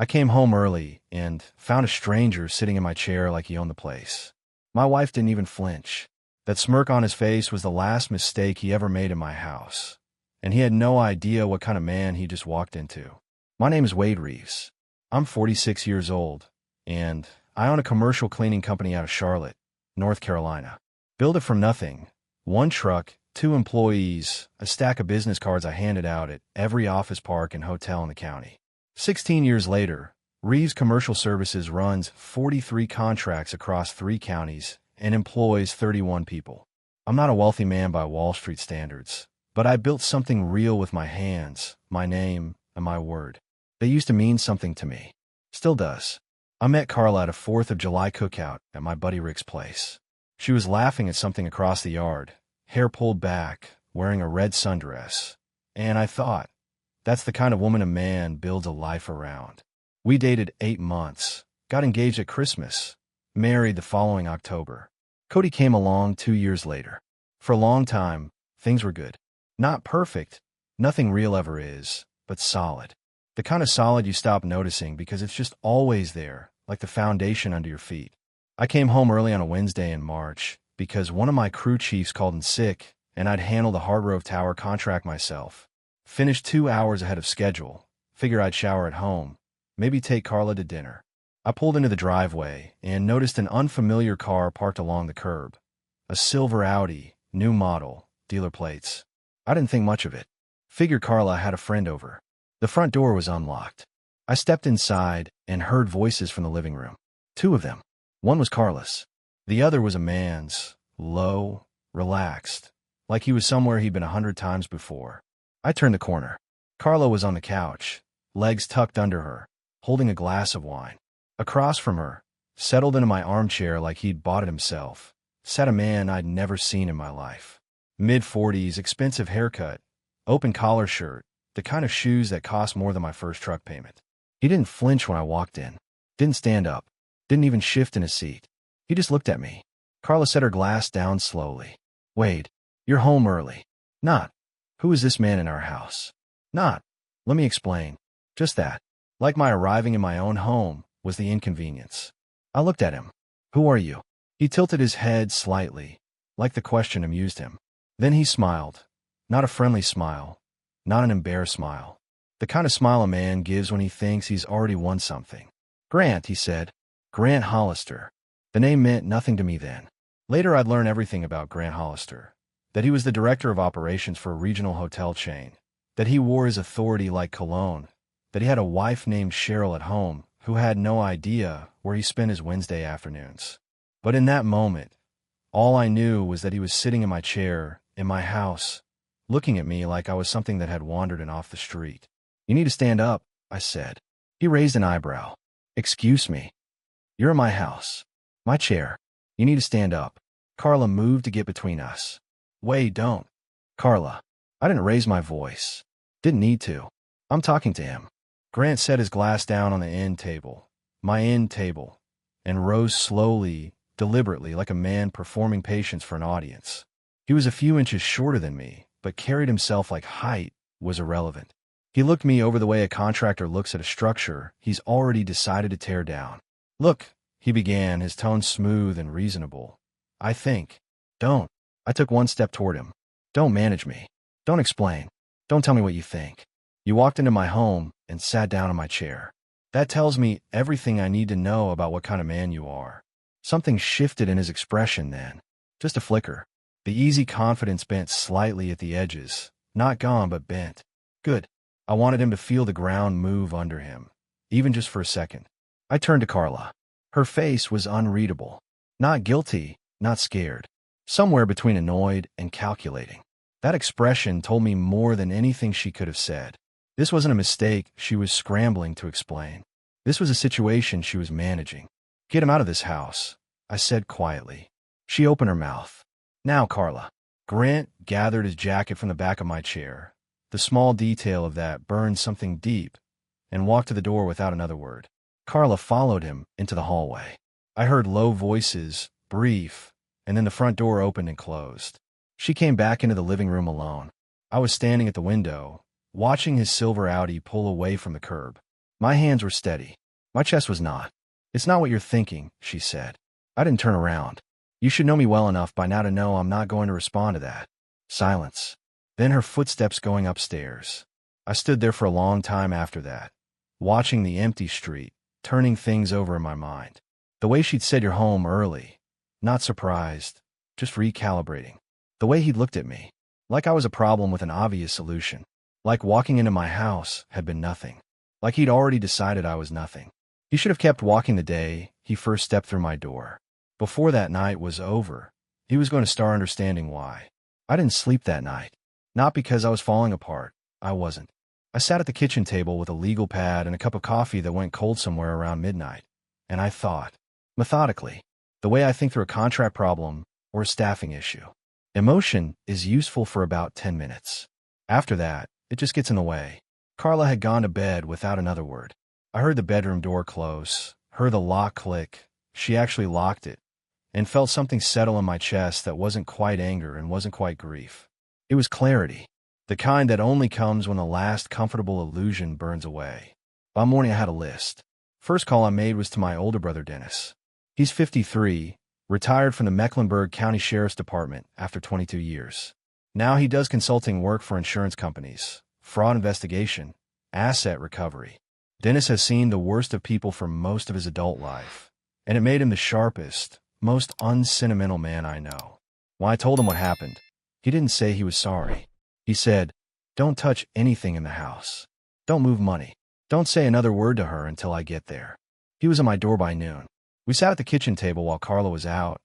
I came home early and found a stranger sitting in my chair like he owned the place. My wife didn't even flinch. That smirk on his face was the last mistake he ever made in my house, and he had no idea what kind of man he just walked into. My name is Wade Reeves. I'm 46 years old, and I own a commercial cleaning company out of Charlotte, North Carolina. Built it from nothing. One truck, 2 employees, a stack of business cards I handed out at every office park and hotel in the county. 16 years later, Reeves Commercial Services runs 43 contracts across 3 counties and employs 31 people. I'm not a wealthy man by Wall Street standards, but I built something real with my hands, my name, and my word. They used to mean something to me. Still does. I met Carla at a 4th of July cookout at my buddy Rick's place. She was laughing at something across the yard, hair pulled back, wearing a red sundress. And I thought, that's the kind of woman a man builds a life around. We dated 8 months, got engaged at Christmas, married the following October. Cody came along 2 years later. For a long time, things were good. Not perfect, nothing real ever is, but solid. The kind of solid you stop noticing because it's just always there, like the foundation under your feet. I came home early on a Wednesday in March because one of my crew chiefs called in sick, and I'd handle the Hargrove Tower contract myself. Finished 2 hours ahead of schedule. Figure I'd shower at home, maybe take Carla to dinner. I pulled into the driveway and noticed an unfamiliar car parked along the curb. A silver Audi, new model, dealer plates. I didn't think much of it. Figured Carla had a friend over. The front door was unlocked. I stepped inside and heard voices from the living room. 2 of them. One was Carla's. The other was a man's, low, relaxed, like he was somewhere he'd been 100 times before. I turned the corner. Carla was on the couch, legs tucked under her, holding a glass of wine. Across from her, settled into my armchair like he'd bought it himself, sat a man I'd never seen in my life. Mid-40s, expensive haircut, open collar shirt, the kind of shoes that cost more than my first truck payment. He didn't flinch when I walked in, didn't stand up, didn't even shift in his seat. He just looked at me. Carla set her glass down slowly. Wade, you're home early. Not, who is this man in our house? Not, let me explain. Just that. Like my arriving in my own home was the inconvenience. I looked at him. Who are you? He tilted his head slightly, like the question amused him. Then he smiled. Not a friendly smile. Not an embarrassed smile. The kind of smile a man gives when he thinks he's already won something. Grant, he said. Grant Hollister. The name meant nothing to me then. Later I'd learn everything about Grant Hollister. That he was the director of operations for a regional hotel chain. That he wore his authority like cologne. That he had a wife named Cheryl at home who had no idea where he spent his Wednesday afternoons. But in that moment, all I knew was that he was sitting in my chair, in my house, looking at me like I was something that had wandered in off the street. You need to stand up, I said. He raised an eyebrow. Excuse me. You're in my house. My chair. You need to stand up. Carla moved to get between us. Wait, don't. Carla. I didn't raise my voice. Didn't need to. I'm talking to him. Grant set his glass down on the end table, my end table, and rose slowly, deliberately, like a man performing patience for an audience. He was a few inches shorter than me, but carried himself like height was irrelevant. He looked me over the way a contractor looks at a structure he's already decided to tear down. Look, he began, his tone smooth and reasonable. I think. Don't. I took one step toward him. Don't manage me. Don't explain. Don't tell me what you think. You walked into my home and sat down in my chair. That tells me everything I need to know about what kind of man you are. Something shifted in his expression then. Just a flicker. The easy confidence bent slightly at the edges. Not gone, but bent. Good. I wanted him to feel the ground move under him, even just for a second. I turned to Carla. Her face was unreadable. Not guilty, not scared. Somewhere between annoyed and calculating. That expression told me more than anything she could have said. This wasn't a mistake she was scrambling to explain. This was a situation she was managing. Get him out of this house, I said quietly. She opened her mouth. Now, Carla. Grant gathered his jacket from the back of my chair. The small detail of that burned something deep, and walked to the door without another word. Carla followed him into the hallway. I heard low voices, brief, and then the front door opened and closed. She came back into the living room alone. I was standing at the window, watching his silver Audi pull away from the curb. My hands were steady. My chest was not. It's not what you're thinking, she said. I didn't turn around. You should know me well enough by now to know I'm not going to respond to that. Silence. Then her footsteps going upstairs. I stood there for a long time after that, watching the empty street, turning things over in my mind. The way she'd said you're home early, not surprised, just recalibrating. The way he'd looked at me, like I was a problem with an obvious solution. Like walking into my house had been nothing. Like he'd already decided I was nothing. He should have kept walking the day he first stepped through my door. Before that night was over, he was going to start understanding why. I didn't sleep that night. Not because I was falling apart. I wasn't. I sat at the kitchen table with a legal pad and a cup of coffee that went cold somewhere around midnight. And I thought, methodically, the way I think through a contract problem or a staffing issue. Emotion is useful for about 10 minutes. After that, it just gets in the way. Carla had gone to bed without another word. I heard the bedroom door close, heard the lock click. She actually locked it, and felt something settle in my chest that wasn't quite anger and wasn't quite grief. It was clarity, the kind that only comes when the last comfortable illusion burns away. By morning I had a list. First call I made was to my older brother Dennis. He's 53, retired from the Mecklenburg County Sheriff's Department after 22 years. Now he does consulting work for insurance companies, fraud investigation, asset recovery. Dennis has seen the worst of people for most of his adult life, and it made him the sharpest, most unsentimental man I know. When I told him what happened, he didn't say he was sorry. He said, "Don't touch anything in the house. Don't move money. Don't say another word to her until I get there." He was at my door by noon. We sat at the kitchen table while Carla was out.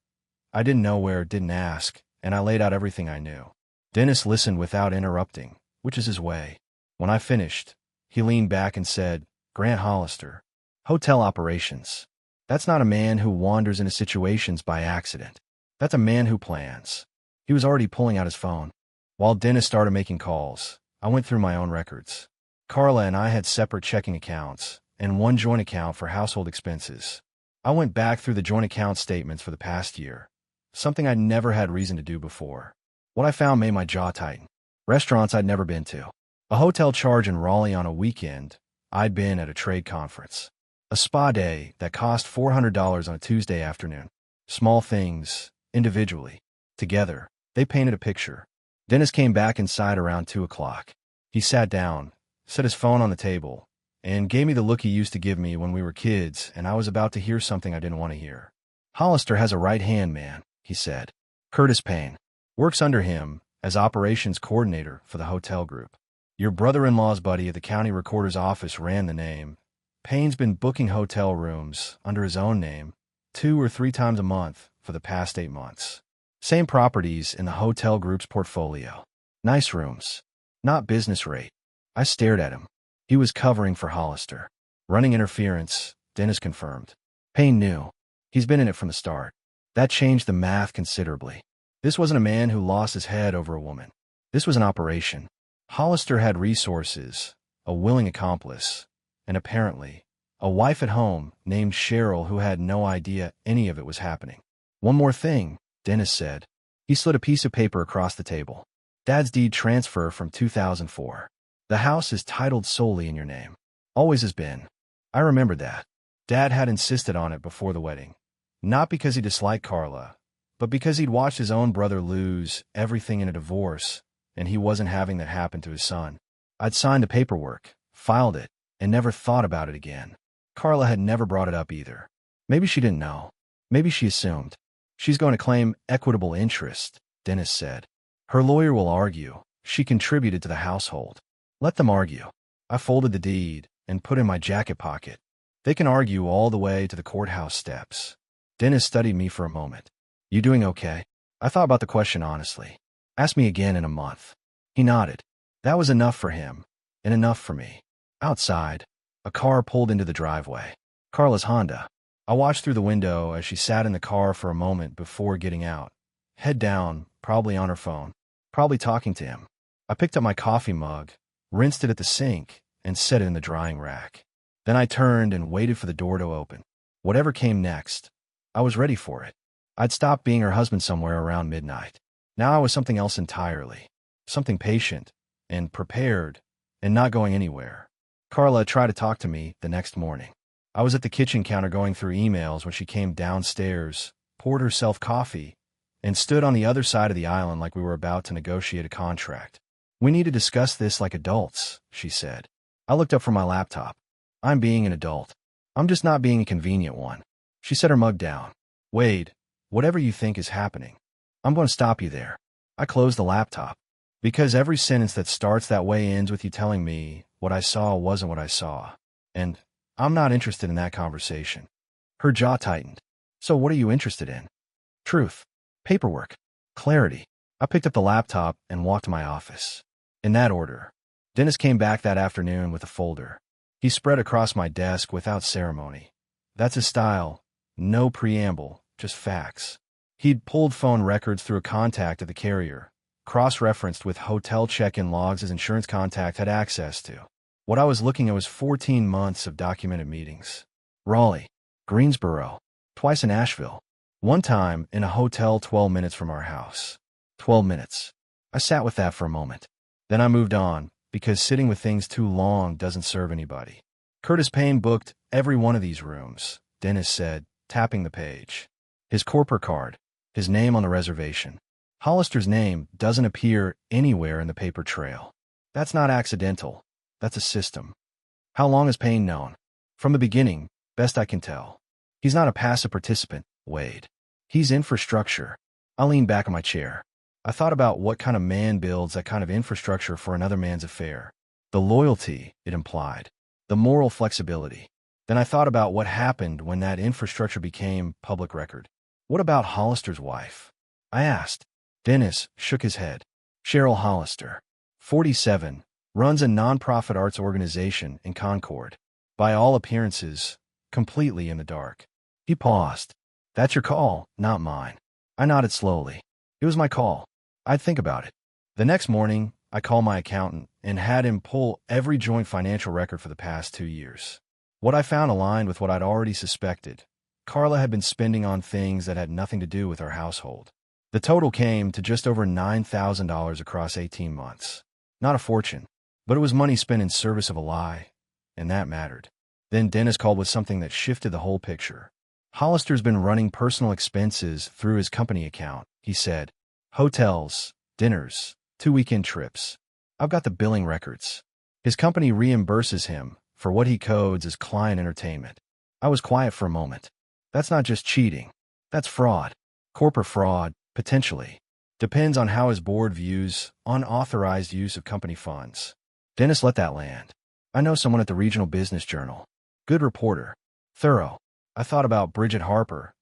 I didn't know where, didn't ask, and I laid out everything I knew. Dennis listened without interrupting, which is his way. When I finished, he leaned back and said, "Grant Hollister, hotel operations. That's not a man who wanders into situations by accident. That's a man who plans." He was already pulling out his phone. While Dennis started making calls, I went through my own records. Carla and I had separate checking accounts and one joint account for household expenses. I went back through the joint account statements for the past year, something I'd never had reason to do before. What I found made my jaw tighten. Restaurants I'd never been to. A hotel charge in Raleigh on a weekend I'd been at a trade conference. A spa day that cost $400 on a Tuesday afternoon. Small things, individually. Together, they painted a picture. Dennis came back inside around 2 o'clock. He sat down, set his phone on the table, and gave me the look he used to give me when we were kids and I was about to hear something I didn't want to hear. "Hollister has a right-hand man," he said. "Curtis Payne. Works under him as operations coordinator for the hotel group. Your brother-in-law's buddy at the county recorder's office ran the name. Payne's been booking hotel rooms under his own name 2 or 3 times a month for the past 8 months. Same properties in the hotel group's portfolio. Nice rooms. Not business rate." I stared at him. He was covering for Hollister. Running interference, Dennis confirmed. Payne knew. He's been in it from the start. That changed the math considerably. This wasn't a man who lost his head over a woman. This was an operation. Hollister had resources, a willing accomplice, and apparently, a wife at home named Cheryl who had no idea any of it was happening. "One more thing," Dennis said. He slid a piece of paper across the table. "Dad's deed transfer from 2004. The house is titled solely in your name. Always has been." I remembered that. Dad had insisted on it before the wedding. Not because he disliked Carla, but because he'd watched his own brother lose everything in a divorce, and he wasn't having that happen to his son. I'd signed the paperwork, filed it, and never thought about it again. Carla had never brought it up either. Maybe she didn't know. Maybe she assumed. "She's going to claim equitable interest," Dennis said. "Her lawyer will argue she contributed to the household. Let them argue." I folded the deed and put it in my jacket pocket. They can argue all the way to the courthouse steps. Dennis studied me for a moment. "You doing okay?" I thought about the question honestly. "Ask me again in a month." He nodded. That was enough for him, and enough for me. Outside, a car pulled into the driveway. Carla's Honda. I watched through the window as she sat in the car for a moment before getting out. Head down, probably on her phone, probably talking to him. I picked up my coffee mug, rinsed it at the sink, and set it in the drying rack. Then I turned and waited for the door to open. Whatever came next, I was ready for it. I'd stopped being her husband somewhere around midnight. Now I was something else entirely. Something patient, and prepared, and not going anywhere. Carla tried to talk to me the next morning. I was at the kitchen counter going through emails when she came downstairs, poured herself coffee, and stood on the other side of the island like we were about to negotiate a contract. "We need to discuss this like adults," she said. I looked up from my laptop. "I'm being an adult. I'm just not being a convenient one." She set her mug down. "Wade, whatever you think is happening, I'm going to stop you there." I closed the laptop. Because every sentence that starts that way ends with you telling me what I saw wasn't what I saw. And I'm not interested in that conversation. Her jaw tightened. "So what are you interested in?" "Truth. Paperwork. Clarity." I picked up the laptop and walked to my office. In that order. Dennis came back that afternoon with a folder. He spread across my desk without ceremony. That's his style. No preamble, just facts. He'd pulled phone records through a contact at the carrier, cross-referenced with hotel check-in logs his insurance contact had access to. What I was looking at was 14 months of documented meetings. Raleigh, Greensboro, twice in Asheville, one time in a hotel 12 minutes from our house. 12 minutes. I sat with that for a moment. Then I moved on, because sitting with things too long doesn't serve anybody. "Curtis Payne booked every one of these rooms," Dennis said, tapping the page. His corporate card, his name on the reservation. Hollister's name doesn't appear anywhere in the paper trail. That's not accidental. That's a system. "How long has Payne known?" "From the beginning, best I can tell." "He's not a passive participant, Wade. He's infrastructure." I leaned back in my chair. I thought about what kind of man builds that kind of infrastructure for another man's affair. The loyalty it implied. The moral flexibility. Then I thought about what happened when that infrastructure became public record. "What about Hollister's wife?" I asked. Dennis shook his head. "Cheryl Hollister, 47, runs a nonprofit arts organization in Concord. By all appearances, completely in the dark." He paused. "That's your call, not mine." I nodded slowly. It was my call. I'd think about it. The next morning, I called my accountant and had him pull every joint financial record for the past 2 years. What I found aligned with what I'd already suspected. Carla had been spending on things that had nothing to do with our household. The total came to just over $9,000 across 18 months. Not a fortune, but it was money spent in service of a lie, and that mattered. Then Dennis called with something that shifted the whole picture. "Hollister's been running personal expenses through his company account," he said. "Hotels, dinners, 2 weekend trips. I've got the billing records. His company reimburses him for what he codes as client entertainment." I was quiet for a moment. That's not just cheating. That's fraud. Corporate fraud, potentially. Depends on how his board views unauthorized use of company funds. Dennis let that land. "I know someone at the Regional Business Journal. Good reporter. Thorough." I thought about Bridget Harper.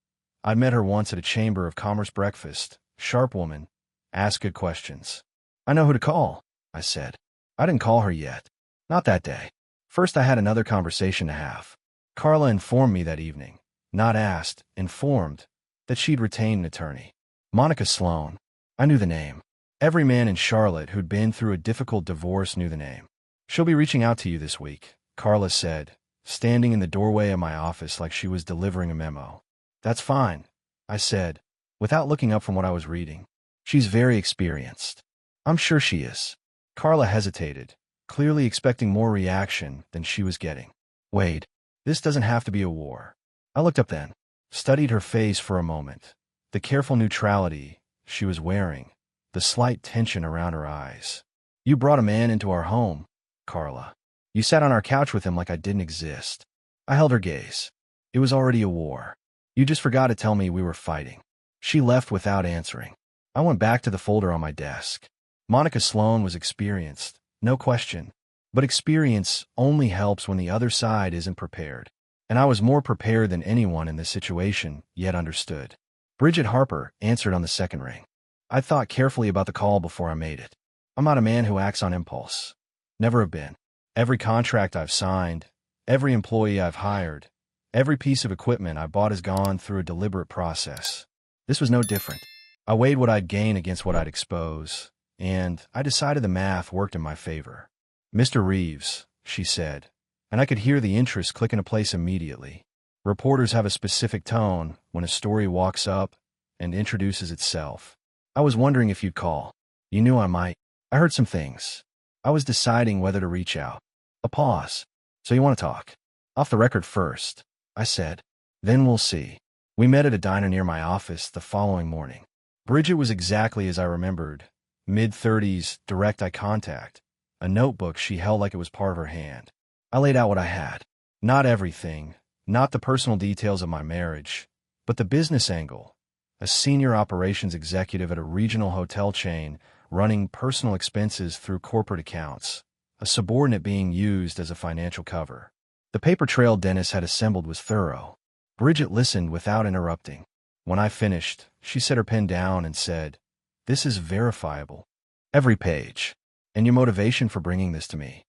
I'd met her once at a Chamber of Commerce breakfast. Sharp woman. Asked good questions. "I know who to call," I said. I didn't call her yet. Not that day. First, I had another conversation to have. Carla informed me that evening. Not asked, informed, that she'd retained an attorney. Monica Sloan. I knew the name. Every man in Charlotte who'd been through a difficult divorce knew the name. "She'll be reaching out to you this week," Carla said, standing in the doorway of my office like she was delivering a memo. "That's fine," I said, without looking up from what I was reading. "She's very experienced." "I'm sure she is." Carla hesitated, clearly expecting more reaction than she was getting. "Wade, this doesn't have to be a war." I looked up then, studied her face for a moment. The careful neutrality she was wearing, the slight tension around her eyes. "You brought a man into our home, Carla. You sat on our couch with him like I didn't exist." I held her gaze. "It was already a war. You just forgot to tell me we were fighting." She left without answering. I went back to the folder on my desk. Monica Sloan was experienced, no question. But experience only helps when the other side isn't prepared. And I was more prepared than anyone in this situation yet understood. Bridget Harper answered on the second ring. I thought carefully about the call before I made it. I'm not a man who acts on impulse. Never have been. Every contract I've signed, every employee I've hired, every piece of equipment I bought has gone through a deliberate process. This was no different. I weighed what I'd gain against what I'd expose, and I decided the math worked in my favor. "Mr. Reeves," she said, and I could hear the interest click into place immediately. Reporters have a specific tone when a story walks up and introduces itself. "I was wondering if you'd call. You knew I might. I heard some things. I was deciding whether to reach out." A pause. So you want to talk? Off the record first, I said. Then we'll see. We met at a diner near my office the following morning. Bridget was exactly as I remembered. Mid-30s, direct eye contact. A notebook she held like it was part of her hand. I laid out what I had. Not everything, not the personal details of my marriage, but the business angle. A senior operations executive at a regional hotel chain running personal expenses through corporate accounts. A subordinate being used as a financial cover. The paper trail Dennis had assembled was thorough. Bridget listened without interrupting. When I finished, she set her pen down and said, "This is verifiable. Every page. And your motivation for bringing this to me?"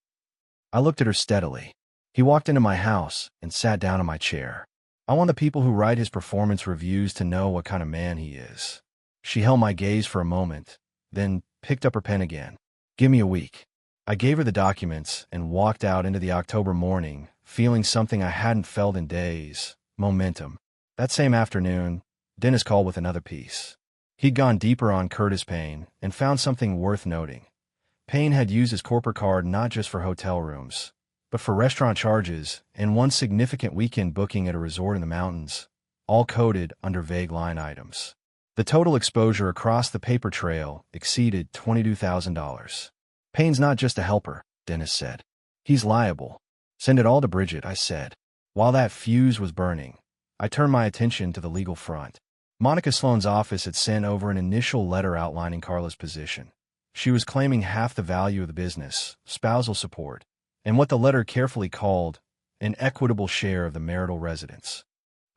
I looked at her steadily. He walked into my house and sat down in my chair. "I want the people who write his performance reviews to know what kind of man he is." She held my gaze for a moment, then picked up her pen again. "Give me a week." I gave her the documents and walked out into the October morning, feeling something I hadn't felt in days: momentum. That same afternoon, Dennis called with another piece. He'd gone deeper on Curtis Payne and found something worth noting. Payne had used his corporate card not just for hotel rooms, but for restaurant charges and one significant weekend booking at a resort in the mountains, all coded under vague line items. The total exposure across the paper trail exceeded $22,000. "Payne's not just a helper," Dennis said. "He's liable." "Send it all to Bridget," I said. While that fuse was burning, I turned my attention to the legal front. Monica Sloan's office had sent over an initial letter outlining Carla's position. She was claiming half the value of the business, spousal support, and what the letter carefully called an equitable share of the marital residence.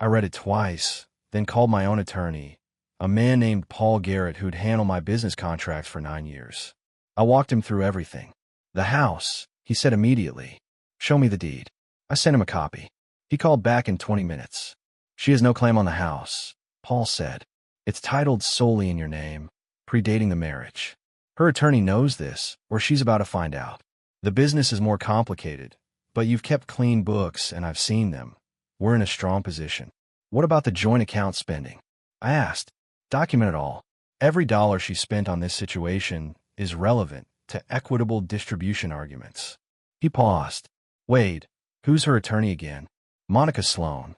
I read it twice, then called my own attorney, a man named Paul Garrett who'd handled my business contracts for 9 years. I walked him through everything. "The house," he said immediately. "Show me the deed." I sent him a copy. He called back in 20 minutes. "She has no claim on the house," Paul said. "It's titled solely in your name, predating the marriage. Her attorney knows this, or she's about to find out. The business is more complicated, but you've kept clean books and I've seen them. We're in a strong position." "What about the joint account spending?" I asked. "Document it all. Every dollar she spent on this situation is relevant to equitable distribution arguments." He paused. "Wade, who's her attorney again?" "Monica Sloan."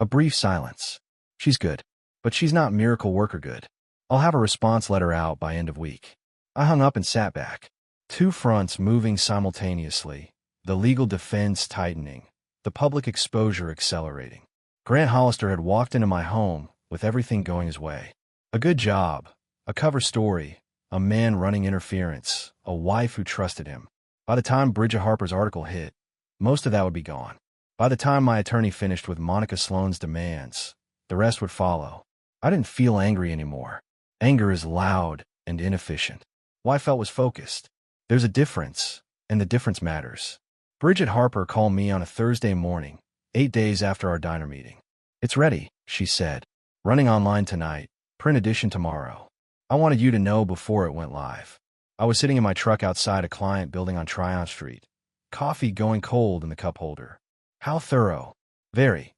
A brief silence. "She's good, but she's not miracle worker good. I'll have a response letter out by end of week." I hung up and sat back. Two fronts moving simultaneously, the legal defense tightening, the public exposure accelerating. Grant Hollister had walked into my home with everything going his way. A good job, a cover story, a man running interference, a wife who trusted him. By the time Bridget Harper's article hit, most of that would be gone. By the time my attorney finished with Monica Sloan's demands, the rest would follow. I didn't feel angry anymore. Anger is loud and inefficient. What I felt was focused. There's a difference, and the difference matters. Bridget Harper called me on a Thursday morning, 8 days after our diner meeting. "It's ready," she said. "Running online tonight, print edition tomorrow. I wanted you to know before it went live." I was sitting in my truck outside a client building on Tryon Street. Coffee going cold in the cup holder. "How thorough?" "Very."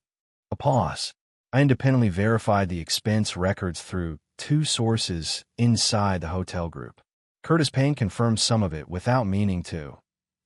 A pause. I independently verified the expense records through 2 sources inside the hotel group. Curtis Payne confirmed some of it without meaning to.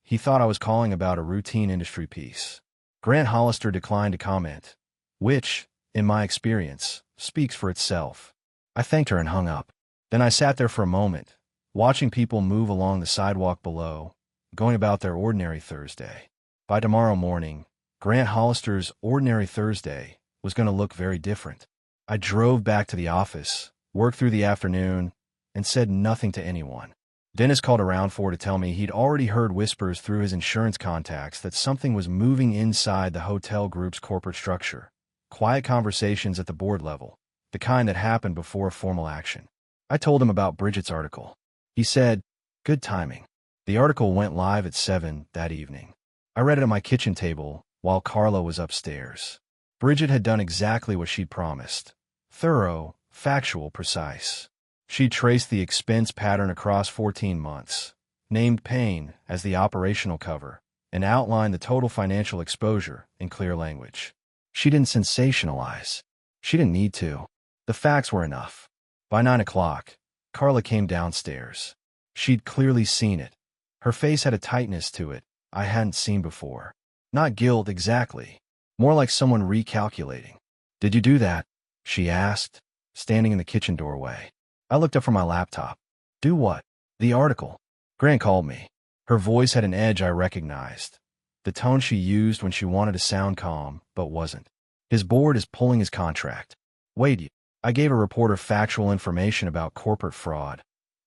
He thought I was calling about a routine industry piece. Grant Hollister declined to comment, which, in my experience, speaks for itself. I thanked her and hung up. Then I sat there for a moment, watching people move along the sidewalk below, going about their ordinary Thursday. By tomorrow morning, Grant Hollister's ordinary Thursday was going to look very different. I drove back to the office, worked through the afternoon, and said nothing to anyone. Dennis called around to tell me he'd already heard whispers through his insurance contacts that something was moving inside the hotel group's corporate structure. Quiet conversations at the board level, the kind that happened before formal action. I told him about Bridget's article. He said, "Good timing." The article went live at 7 that evening. I read it at my kitchen table while Carla was upstairs. Bridget had done exactly what she'd promised. Thorough, factual, precise. She traced the expense pattern across 14 months, named Payne as the operational cover, and outlined the total financial exposure in clear language. She didn't sensationalize. She didn't need to. The facts were enough. By 9 o'clock, Carla came downstairs. She'd clearly seen it. Her face had a tightness to it I hadn't seen before. Not guilt exactly. More like someone recalculating. Did you do that? She asked, standing in the kitchen doorway. I looked up from my laptop. Do what? The article. Grant called me. Her voice had an edge I recognized. The tone she used when she wanted to sound calm, but wasn't. His board is pulling his contract. Wait, I gave a reporter factual information about corporate fraud.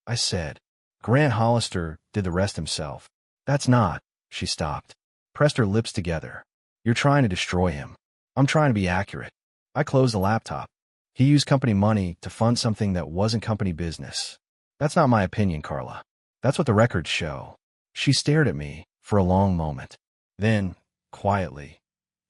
I said. Grant Hollister did the rest himself. That's not. She stopped. Pressed her lips together. You're trying to destroy him. I'm trying to be accurate. I closed the laptop. He used company money to fund something that wasn't company business. That's not my opinion, Carla. That's what the records show. She stared at me for a long moment. Then, quietly,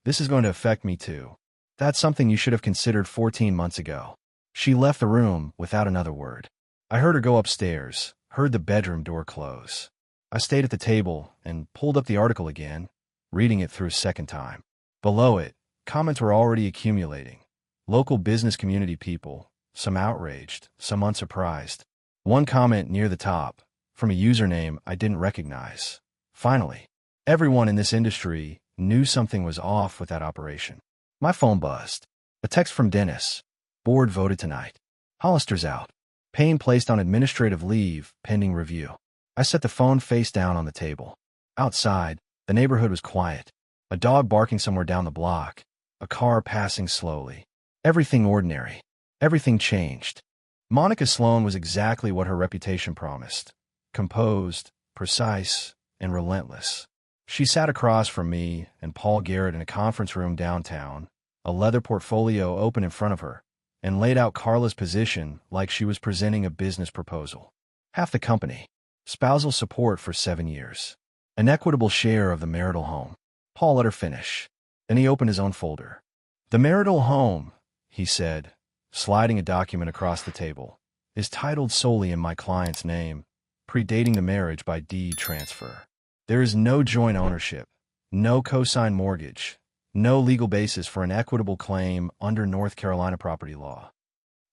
this is going to affect me too. That's something you should have considered 14 months ago. She left the room without another word. I heard her go upstairs, heard the bedroom door close. I stayed at the table and pulled up the article again, reading it through a second time. Below it, comments were already accumulating. Local business community people, some outraged, some unsurprised. One comment near the top, from a username I didn't recognize. Finally, everyone in this industry knew something was off with that operation. My phone buzzed. A text from Dennis. Board voted tonight. Hollister's out. Payne placed on administrative leave, pending review. I set the phone face down on the table. Outside, the neighborhood was quiet. A dog barking somewhere down the block. A car passing slowly. Everything ordinary. Everything changed. Monica Sloan was exactly what her reputation promised. Composed, precise, and relentless. She sat across from me and Paul Garrett in a conference room downtown, a leather portfolio open in front of her, and laid out Carla's position like she was presenting a business proposal. Half the company. Spousal support for 7 years. An equitable share of the marital home. Paul let her finish. Then he opened his own folder. The marital home, he said, sliding a document across the table, is titled solely in my client's name, predating the marriage by deed transfer. There is no joint ownership, no co-signed mortgage, no legal basis for an equitable claim under North Carolina property law.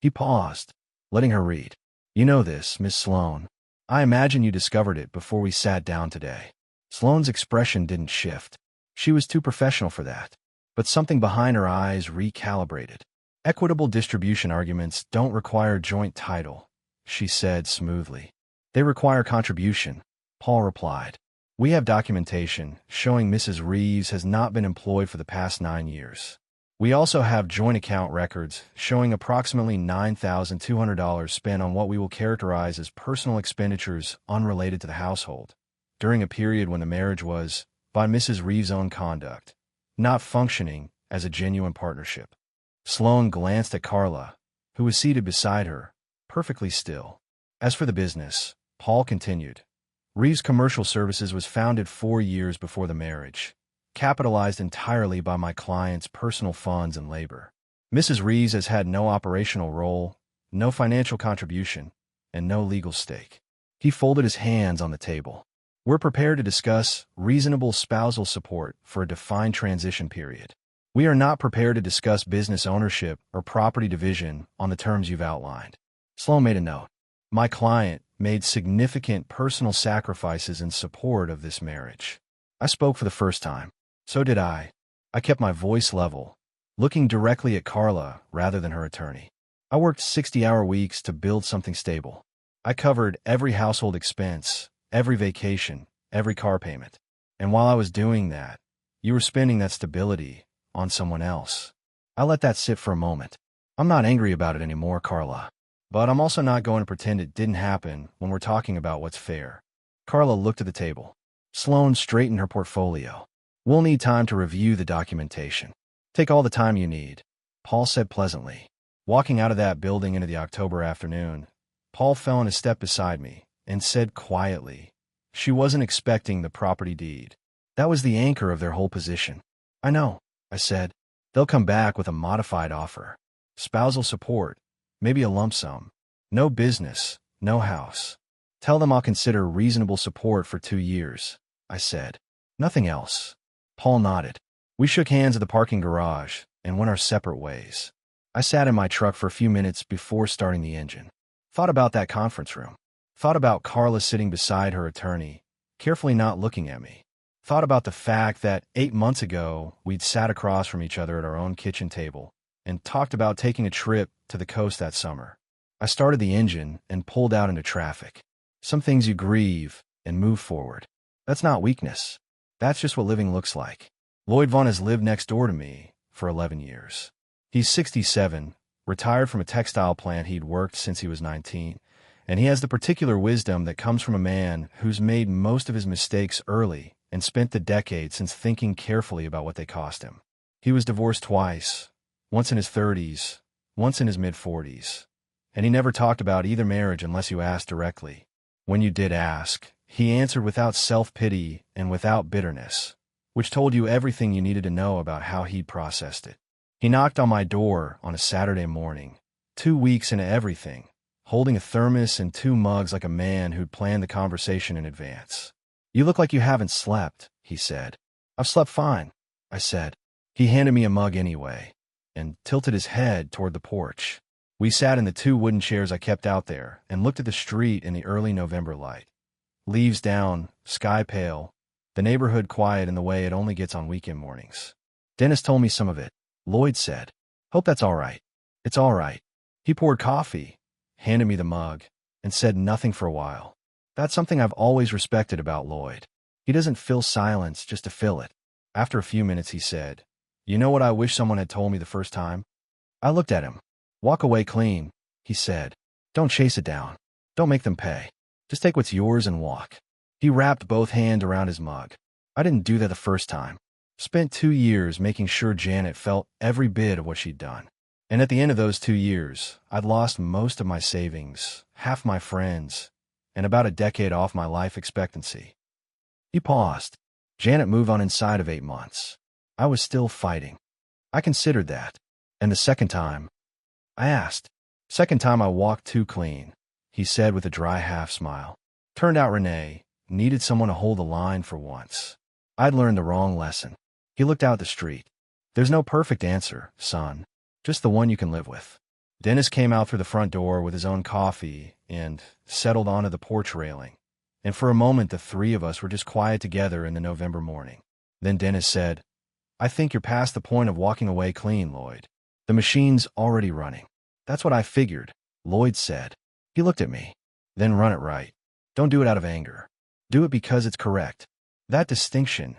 He paused, letting her read. You know this, Miss Sloan. I imagine you discovered it before we sat down today. Sloan's expression didn't shift. She was too professional for that. But something behind her eyes recalibrated. Equitable distribution arguments don't require joint title, she said smoothly. They require contribution, Paul replied. We have documentation showing Mrs. Reeves has not been employed for the past 9 years. We also have joint account records showing approximately $9,200 spent on what we will characterize as personal expenditures unrelated to the household, during a period when the marriage was, by Mrs. Reeves' own conduct, not functioning as a genuine partnership. Sloan glanced at Carla, who was seated beside her, perfectly still. As for the business, Paul continued, Reeves Commercial Services was founded 4 years before the marriage, capitalized entirely by my client's personal funds and labor. Mrs. Reeves has had no operational role, no financial contribution, and no legal stake. He folded his hands on the table. We're prepared to discuss reasonable spousal support for a defined transition period. We are not prepared to discuss business ownership or property division on the terms you've outlined. Sloan made a note. My client made significant personal sacrifices in support of this marriage. I spoke for the first time. So did I. I kept my voice level, looking directly at Carla rather than her attorney. I worked 60-hour weeks to build something stable. I covered every household expense, every vacation, every car payment. And while I was doing that, you were spending that stability on someone else. I let that sit for a moment. I'm not angry about it anymore, Carla. But I'm also not going to pretend it didn't happen when we're talking about what's fair. Carla looked at the table. Sloan straightened her portfolio. We'll need time to review the documentation. Take all the time you need, Paul said pleasantly. Walking out of that building into the October afternoon, Paul fell in a step beside me and said quietly, she wasn't expecting the property deed. That was the anchor of their whole position. I know, I said. They'll come back with a modified offer. Spousal support, maybe a lump sum. No business, no house. Tell them I'll consider reasonable support for 2 years, I said. Nothing else. Paul nodded. We shook hands at the parking garage and went our separate ways. I sat in my truck for a few minutes before starting the engine. Thought about that conference room. Thought about Carla sitting beside her attorney, carefully not looking at me. Thought about the fact that 8 months ago we'd sat across from each other at our own kitchen table and talked about taking a trip to the coast that summer. I started the engine and pulled out into traffic. Some things you grieve and move forward. That's not weakness. That's just what living looks like. Lloyd Vaughn has lived next door to me for 11 years. He's 67, retired from a textile plant he'd worked since he was 19, and he has the particular wisdom that comes from a man who's made most of his mistakes early and spent the decade since thinking carefully about what they cost him. He was divorced twice, once in his 30s, once in his mid-40s, and he never talked about either marriage unless you asked directly. When you did ask, he answered without self-pity and without bitterness, which told you everything you needed to know about how he'd processed it. He knocked on my door on a Saturday morning, 2 weeks into everything, holding a thermos and 2 mugs like a man who'd planned the conversation in advance. "You look like you haven't slept," he said. "I've slept fine," I said. He handed me a mug anyway, and tilted his head toward the porch. We sat in the 2 wooden chairs I kept out there and looked at the street in the early November light. Leaves down, sky pale, the neighborhood quiet in the way it only gets on weekend mornings. "Dennis told me some of it," Lloyd said. "Hope that's all right." "It's all right." He poured coffee, handed me the mug, and said nothing for a while. That's something I've always respected about Lloyd. He doesn't fill silence just to fill it. After a few minutes, he said, "You know what I wish someone had told me the first time?" I looked at him. "Walk away clean," he said. "Don't chase it down. Don't make them pay. Just take what's yours and walk." He wrapped both hands around his mug. I didn't do that the first time. Spent 2 years making sure Janet felt every bit of what she'd done. And at the end of those 2 years, I'd lost most of my savings, half my friends, and about a decade off my life expectancy. He paused. Janet moved on inside of 8 months. I was still fighting. I considered that. And the second time, I asked. "Second time I walked too clean," he said with a dry half-smile. Turned out Renee needed someone to hold the line for once. I'd learned the wrong lesson. He looked out the street. "There's no perfect answer, son. Just the one you can live with." Dennis came out through the front door with his own coffee and settled onto the porch railing. And for a moment, the 3 of us were just quiet together in the November morning. Then Dennis said, "I think you're past the point of walking away clean, Lloyd. The machine's already running." "That's what I figured," Lloyd said. He looked at me. "Then run it right. Don't do it out of anger. Do it because it's correct." That distinction,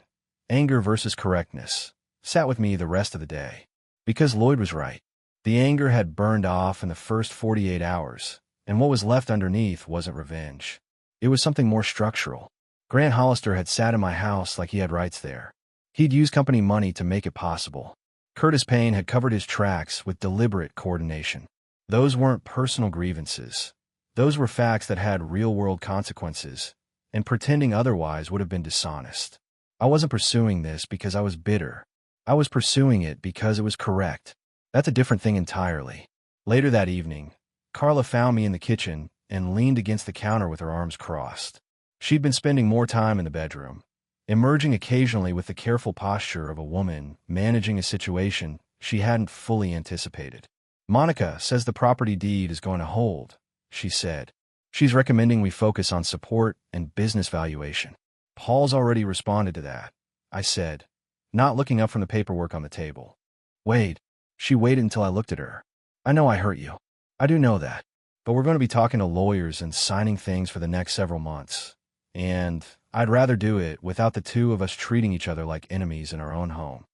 anger versus correctness, sat with me the rest of the day. Because Lloyd was right. The anger had burned off in the first 48 hours, and what was left underneath wasn't revenge. It was something more structural. Grant Hollister had sat in my house like he had rights there. He'd used company money to make it possible. Curtis Payne had covered his tracks with deliberate coordination. Those weren't personal grievances. Those were facts that had real-world consequences, and pretending otherwise would have been dishonest. I wasn't pursuing this because I was bitter. I was pursuing it because it was correct. That's a different thing entirely. Later that evening, Carla found me in the kitchen and leaned against the counter with her arms crossed. She'd been spending more time in the bedroom, emerging occasionally with the careful posture of a woman managing a situation she hadn't fully anticipated. "Monica says the property deed is going to hold," she said. "She's recommending we focus on support and business valuation." "Paul's already responded to that," I said, not looking up from the paperwork on the table. "Wade." She waited until I looked at her. "I know I hurt you. I do know that. But we're going to be talking to lawyers and signing things for the next several months. And I'd rather do it without the 2 of us treating each other like enemies in our own home."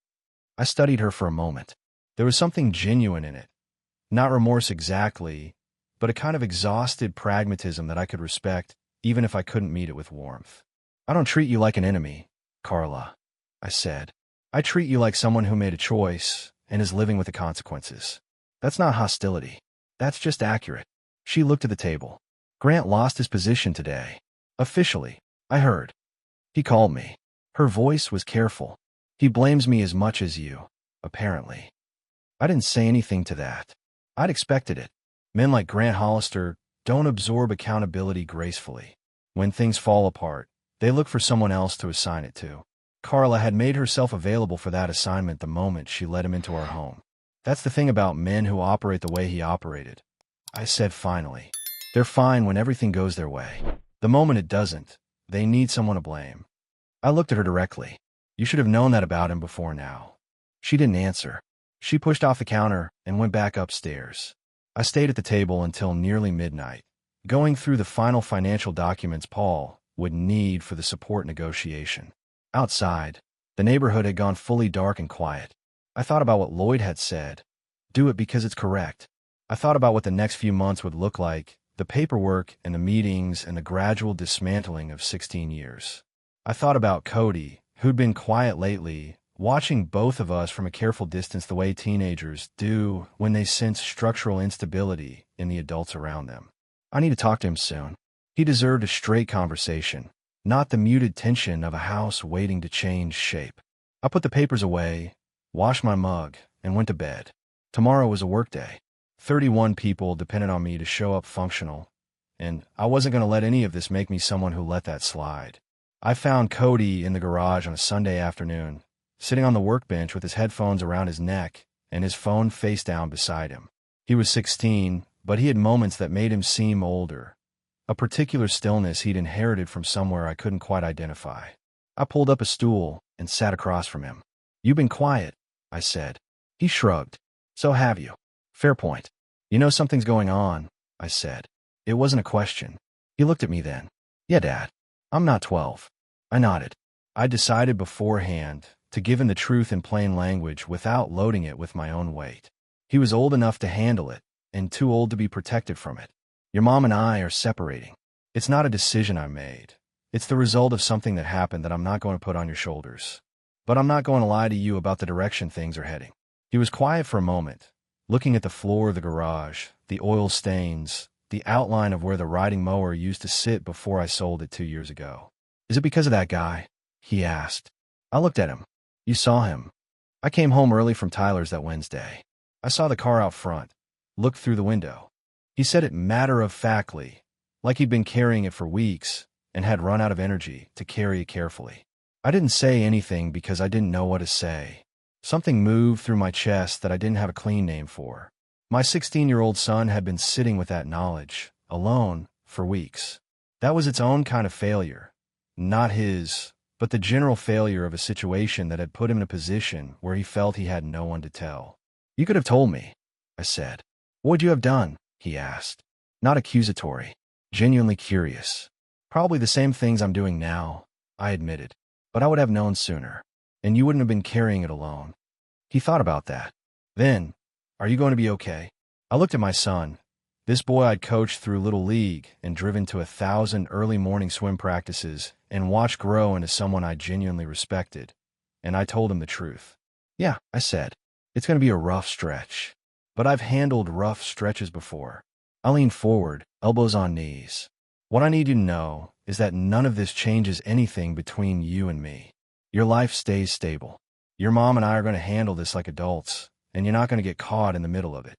I studied her for a moment. There was something genuine in it. Not remorse exactly, but a kind of exhausted pragmatism that I could respect, even if I couldn't meet it with warmth. "I don't treat you like an enemy, Carla," I said. "I treat you like someone who made a choice and is living with the consequences. That's not hostility. That's just accurate." She looked at the table. "Grant lost his position today. Officially, I heard. He called me." Her voice was careful. "He blames me as much as you, apparently." I didn't say anything to that. I'd expected it. Men like Grant Hollister don't absorb accountability gracefully. When things fall apart, they look for someone else to assign it to. Carla had made herself available for that assignment the moment she let him into our home. "That's the thing about men who operate the way he operated," I said finally. "They're fine when everything goes their way. The moment it doesn't, they need someone to blame." I looked at her directly. You should have known that about him before now. She didn't answer. She pushed off the counter and went back upstairs. I stayed at the table until nearly midnight, going through the final financial documents Paul would need for the support negotiation. Outside, the neighborhood had gone fully dark and quiet. I thought about what Lloyd had said. Do it because it's correct. I thought about what the next few months would look like, the paperwork and the meetings and the gradual dismantling of 16 years. I thought about Cody, who'd been quiet lately, watching both of us from a careful distance the way teenagers do when they sense structural instability in the adults around them. I need to talk to him soon. He deserved a straight conversation, not the muted tension of a house waiting to change shape. I put the papers away, washed my mug, and went to bed. Tomorrow was a work day. 31 people depended on me to show up functional, and I wasn't going to let any of this make me someone who let that slide. I found Cody in the garage on a Sunday afternoon, sitting on the workbench with his headphones around his neck and his phone face down beside him. He was 16, but he had moments that made him seem older, a particular stillness he'd inherited from somewhere I couldn't quite identify. I pulled up a stool and sat across from him. "You've been quiet," I said. He shrugged. "So have you." "Fair point. You know something's going on," I said. It wasn't a question. He looked at me then. "Yeah, Dad. I'm not 12. I nodded. I decided beforehand to give him the truth in plain language without loading it with my own weight. He was old enough to handle it, and too old to be protected from it. "Your mom and I are separating. It's not a decision I made. It's the result of something that happened that I'm not going to put on your shoulders. But I'm not going to lie to you about the direction things are heading." He was quiet for a moment, looking at the floor of the garage, the oil stains, the outline of where the riding mower used to sit before I sold it 2 years ago. "Is it because of that guy?" he asked. I looked at him. "You saw him." "I came home early from Tyler's that Wednesday. I saw the car out front, looked through the window." He said it matter-of-factly, like he'd been carrying it for weeks and had run out of energy to carry it carefully. I didn't say anything because I didn't know what to say. Something moved through my chest that I didn't have a clean name for. My 16-year-old son had been sitting with that knowledge, alone, for weeks. That was its own kind of failure. Not his, but the general failure of a situation that had put him in a position where he felt he had no one to tell. "You could have told me," I said. "What would you have done?" he asked. Not accusatory, genuinely curious. "Probably the same things I'm doing now," I admitted. "But I would have known sooner, and you wouldn't have been carrying it alone." He thought about that. Then, "Are you going to be okay?" I looked at my son, this boy I'd coached through Little League and driven to 1,000 early morning swim practices and watched grow into someone I genuinely respected, and I told him the truth. "Yeah," I said. "It's going to be a rough stretch, but I've handled rough stretches before." I leaned forward, elbows on knees. "What I need you to know is that none of this changes anything between you and me. Your life stays stable. Your mom and I are going to handle this like adults, and you're not going to get caught in the middle of it."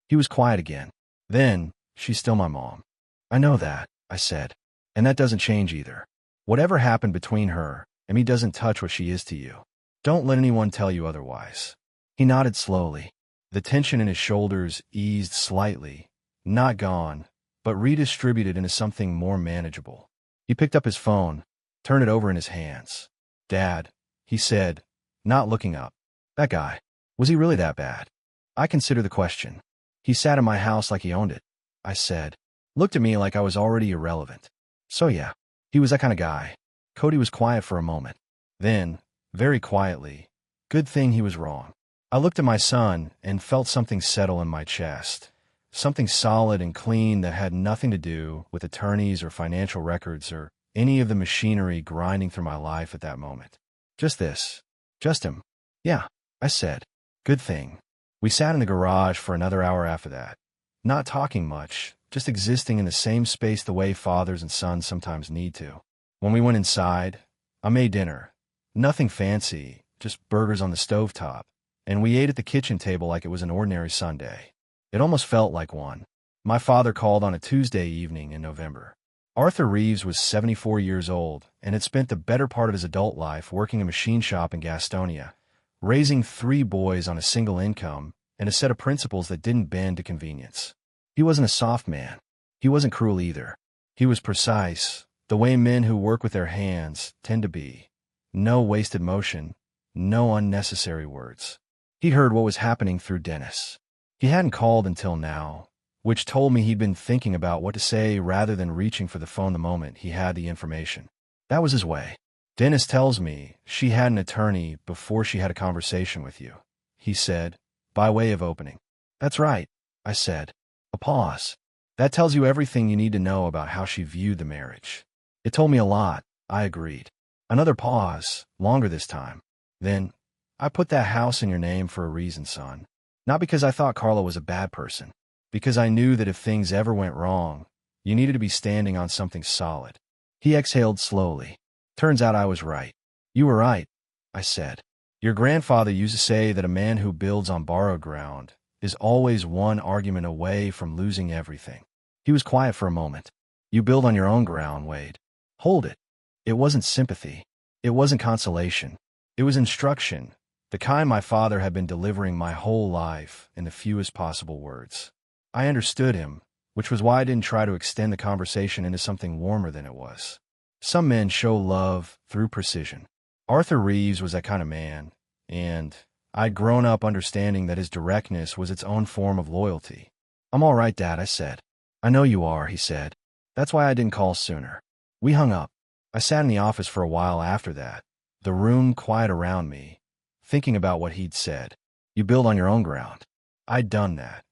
He was quiet again. "Then, she's still my mom." "I know that," I said. "And that doesn't change either. Whatever happened between her and me doesn't touch what she is to you. Don't let anyone tell you otherwise." He nodded slowly. The tension in his shoulders eased slightly, not gone, but redistributed into something more manageable. He picked up his phone, turned it over in his hands. "Dad," he said, not looking up. "That guy, was he really that bad?" I considered the question. "He sat in my house like he owned it," I said. Looked at me like I was already irrelevant. "So yeah, he was that kind of guy." Cody was quiet for a moment. Then, very quietly, "Good thing he was wrong." I looked at my son and felt something settle in my chest. Something solid and clean that had nothing to do with attorneys or financial records or any of the machinery grinding through my life at that moment. Just this. Just him. "Yeah," I said. "Good thing." We sat in the garage for another hour after that, not talking much, just existing in the same space the way fathers and sons sometimes need to. When we went inside, I made dinner. Nothing fancy, just burgers on the stovetop, and we ate at the kitchen table like it was an ordinary Sunday. It almost felt like one. My father called on a Tuesday evening in November. Arthur Reeves was 74 years old and had spent the better part of his adult life working a machine shop in Gastonia, raising 3 boys on a single income and a set of principles that didn't bend to convenience. He wasn't a soft man. He wasn't cruel either. He was precise, the way men who work with their hands tend to be. No wasted motion, no unnecessary words. He heard what was happening through Dennis. He hadn't called until now, which told me he'd been thinking about what to say rather than reaching for the phone the moment he had the information. That was his way. Dennis tells me she had an attorney before she had a conversation with you, he said, by way of opening. That's right, I said. A pause. That tells you everything you need to know about how she viewed the marriage. It told me a lot, I agreed. Another pause, longer this time. Then, I put that house in your name for a reason, son. Not because I thought Carla was a bad person. Because I knew that if things ever went wrong, you needed to be standing on something solid. He exhaled slowly. Turns out I was right. You were right, I said. Your grandfather used to say that a man who builds on borrowed ground is always one argument away from losing everything. He was quiet for a moment. You build on your own ground, Wade. Hold it. It wasn't sympathy. It wasn't consolation. It was instruction, the kind my father had been delivering my whole life in the fewest possible words. I understood him, which was why I didn't try to extend the conversation into something warmer than it was. Some men show love through precision. Arthur Reeves was that kind of man, and I'd grown up understanding that his directness was its own form of loyalty. I'm all right, Dad, I said. I know you are, he said. That's why I didn't call sooner. We hung up. I sat in the office for a while after that, the room quiet around me, thinking about what he'd said. You build on your own ground. I'd done that.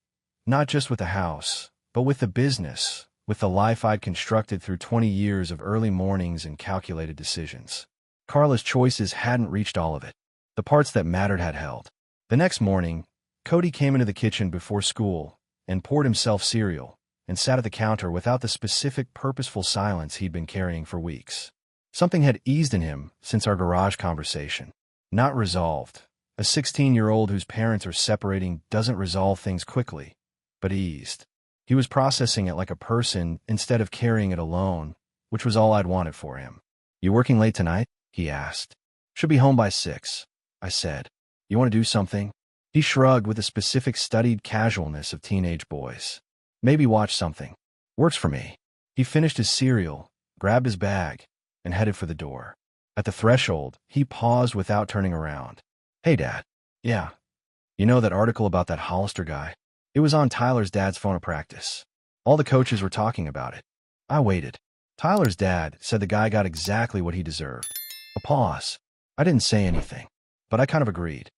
Not just with the house, but with the business, with the life I'd constructed through 20 years of early mornings and calculated decisions. Carla's choices hadn't reached all of it. The parts that mattered had held. The next morning, Cody came into the kitchen before school and poured himself cereal and sat at the counter without the specific, purposeful silence he'd been carrying for weeks. Something had eased in him since our garage conversation. Not resolved. A 16-year-old whose parents are separating doesn't resolve things quickly, but eased. He was processing it like a person instead of carrying it alone, which was all I'd wanted for him. You working late tonight? He asked. Should be home by 6, I said. You want to do something? He shrugged with the specific studied casualness of teenage boys. Maybe watch something. Works for me. He finished his cereal, grabbed his bag, and headed for the door. At the threshold, he paused without turning around. Hey, Dad. Yeah. You know that article about that Hollister guy? It was on Tyler's dad's phone at practice. All the coaches were talking about it. I waited. Tyler's dad said the guy got exactly what he deserved. A pause. I didn't say anything, but I kind of agreed.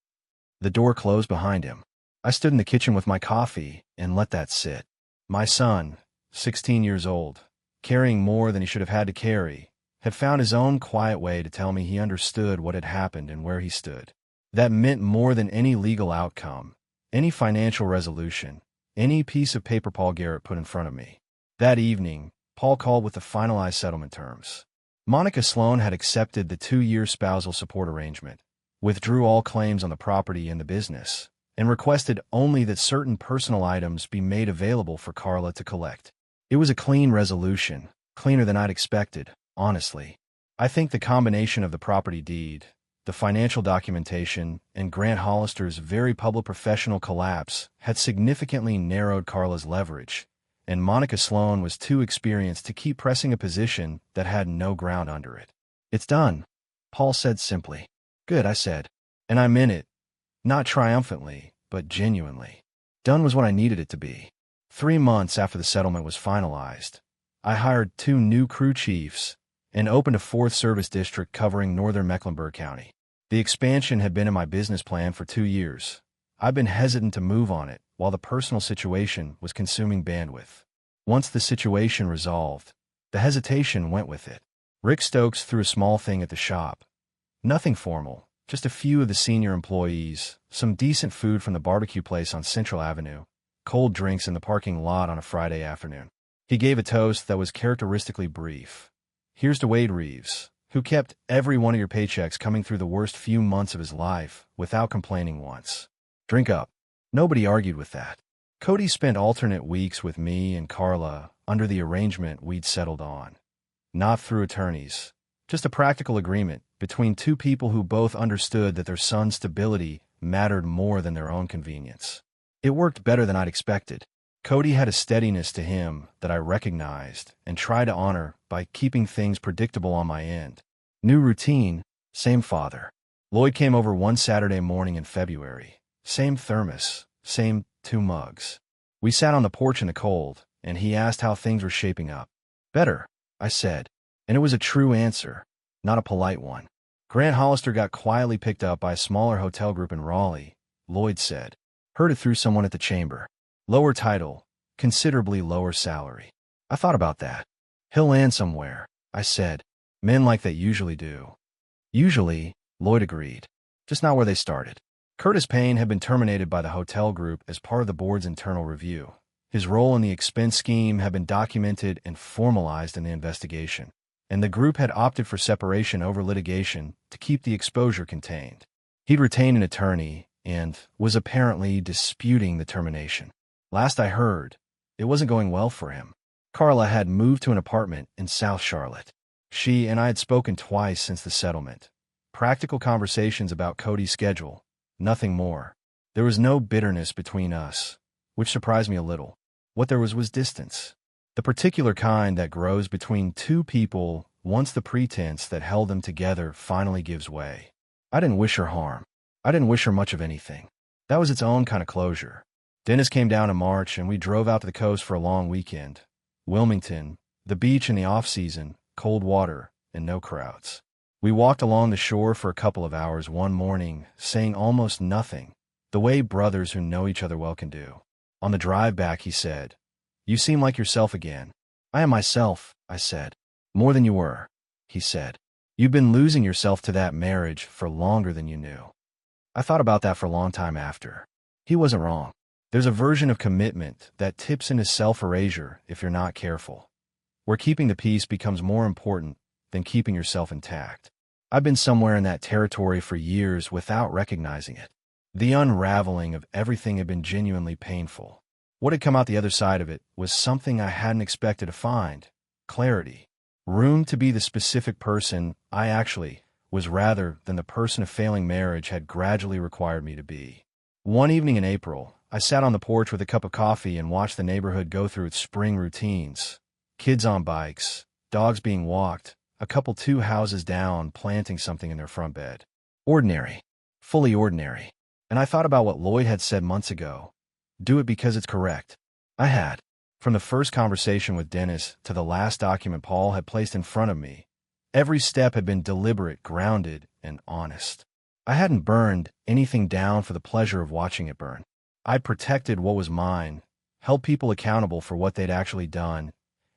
The door closed behind him. I stood in the kitchen with my coffee and let that sit. My son, 16 years old, carrying more than he should have had to carry, had found his own quiet way to tell me he understood what had happened and where he stood. That meant more than any legal outcome, any financial resolution, any piece of paper Paul Garrett put in front of me. That evening, Paul called with the finalized settlement terms. Monica Sloan had accepted the 2-year spousal support arrangement, withdrew all claims on the property and the business, and requested only that certain personal items be made available for Carla to collect. It was a clean resolution, cleaner than I'd expected, honestly. I think the combination of the property deed, the financial documentation, and Grant Hollister's very public professional collapse had significantly narrowed Carla's leverage, and Monica Sloan was too experienced to keep pressing a position that had no ground under it. It's done, Paul said simply. Good, I said. And I meant it. Not triumphantly, but genuinely. Done was what I needed it to be. 3 months after the settlement was finalized, I hired 2 new crew chiefs and opened a 4th service district covering northern Mecklenburg County. The expansion had been in my business plan for 2 years. I've been hesitant to move on it while the personal situation was consuming bandwidth. Once the situation resolved, the hesitation went with it. Rick Stokes threw a small thing at the shop. Nothing formal, just a few of the senior employees, some decent food from the barbecue place on Central Avenue, cold drinks in the parking lot on a Friday afternoon. He gave a toast that was characteristically brief. Here's to Wade Reeves, who kept every one of your paychecks coming through the worst few months of his life without complaining once. Drink up. Nobody argued with that. Cody spent alternate weeks with me and Carla under the arrangement we'd settled on. Not through attorneys, just a practical agreement between 2 people who both understood that their son's stability mattered more than their own convenience. It worked better than I'd expected. Cody had a steadiness to him that I recognized and tried to honor by keeping things predictable on my end. New routine, Same father. Lloyd came over one Saturday morning in February. Same thermos. Same 2 mugs. We sat on the porch in the cold, and he asked how things were shaping up. Better, I said. And it was a true answer, not a polite one. Grant Hollister got quietly picked up by a smaller hotel group in Raleigh, Lloyd said. Heard it through someone at the chamber. Lower title, considerably lower salary. I thought about that. He'll land somewhere, I said. Men like that usually do. Usually, Lloyd agreed. Just not where they started. Curtis Payne had been terminated by the hotel group as part of the board's internal review. His role in the expense scheme had been documented and formalized in the investigation, and the group had opted for separation over litigation to keep the exposure contained. He'd retained an attorney and was apparently disputing the termination. Last I heard, it wasn't going well for him. Carla had moved to an apartment in South Charlotte. She and I had spoken twice since the settlement. Practical conversations about Cody's schedule, nothing more. There was no bitterness between us, which surprised me a little. What there was distance. The particular kind that grows between two people once the pretense that held them together finally gives way. I didn't wish her harm. I didn't wish her much of anything. That was its own kind of closure. Dennis came down in March, and we drove out to the coast for a long weekend. Wilmington, the beach in the off-season, cold water, and no crowds. We walked along the shore for a couple of hours one morning, saying almost nothing, the way brothers who know each other well can do. On the drive back, he said, "You seem like yourself again." "I am myself," I said. "More than you were," he said. "You've been losing yourself to that marriage for longer than you knew." I thought about that for a long time after. He wasn't wrong. There's a version of commitment that tips into self-erasure if you're not careful, where keeping the peace becomes more important than keeping yourself intact. I've been somewhere in that territory for years without recognizing it. The unraveling of everything had been genuinely painful. What had come out the other side of it was something I hadn't expected to find: clarity. Room to be the specific person I actually was rather than the person a failing marriage had gradually required me to be. One evening in April, I sat on the porch with a cup of coffee and watched the neighborhood go through its spring routines. Kids on bikes, dogs being walked, a couple 2 houses down planting something in their front bed. Ordinary. Fully ordinary. And I thought about what Lloyd had said months ago. Do it because it's correct. I had. From the first conversation with Dennis to the last document Paul had placed in front of me, every step had been deliberate, grounded, and honest. I hadn't burned anything down for the pleasure of watching it burn. I'd protected what was mine, held people accountable for what they'd actually done,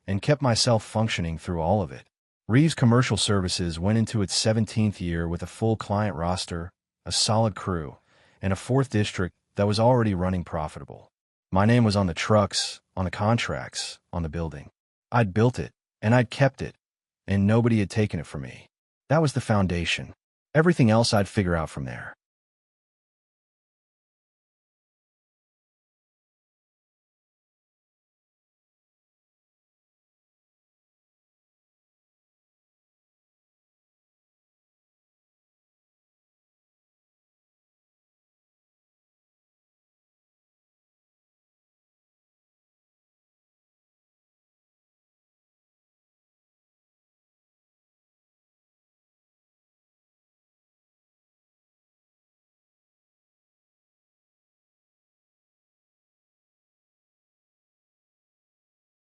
and kept myself functioning through all of it. Reeves Commercial Services went into its 17th year with a full client roster, a solid crew, and a 4th district that was already running profitable. My name was on the trucks, on the contracts, on the building. I'd built it, and I'd kept it, and nobody had taken it from me. That was the foundation. Everything else I'd figure out from there.